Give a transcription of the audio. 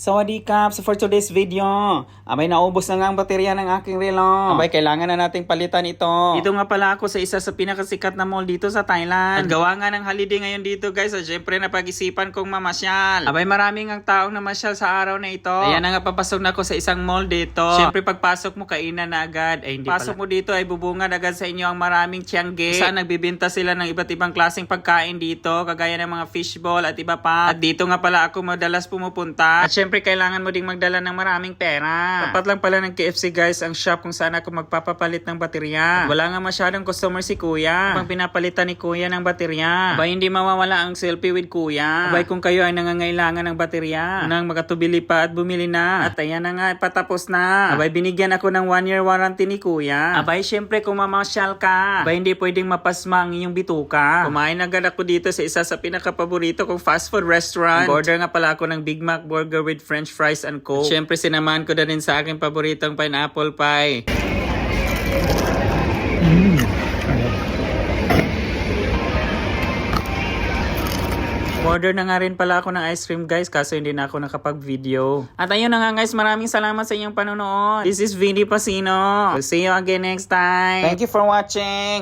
Sawadee-kap! So for today's video, abay naubos na nga ang baterya ng aking relo. Abay kailangan na nating palitan ito. Dito nga pala ako sa isa sa pinakasikat na mall dito sa Thailand. At gawa nga ng holiday ngayon dito guys. So syempre napag-isipan kong mamasyal. Abay maraming ang taong namasyal sa araw na ito. Ayan na nga papasok na ako sa isang mall dito. Syempre pagpasok mo kainan na agad. Ay hindi pasok mo dito ay bubungad agad sa inyo ang maraming tiangge. Saan nagbibinta sila ng iba't ibang klaseng pagkain dito. Kagaya ng mga fishball at iba pa. At dito nga pala ako madalas pumupunta. At syempre kailangan mo ding magdala ng maraming pera. Tapat lang pala ng KFC guys ang shop kung saan ako magpapapalit ng baterya. At wala nga masyadong customer si kuya. Pang pinapalitan ni kuya ng baterya. Abay hindi mawawala ang selfie with kuya. Abay kung kayo ay nangangailangan ng baterya, unang makatubili pa at bumili na. At ayan na nga patapos na. Abay binigyan ako ng 1-year warranty ni kuya. Abay syempre kung mamasyal ka, abay hindi pwedeng mapasma ang iyong bituka. Kumain agad ako dito sa isa sa pinakapaborito kong fast food restaurant. Order nga pala ako ng Big Mac burger with French fries and Coke. At syempre sinamahan ko na rin sa aking paboritong pineapple pie. Order na nga rin pala ako ng ice cream guys, kaso hindi na ako nakapag-video. At ayun na nga guys, maraming salamat sa inyong panonood. This is Vinny Pasino. We'll see you again next time. Thank you for watching.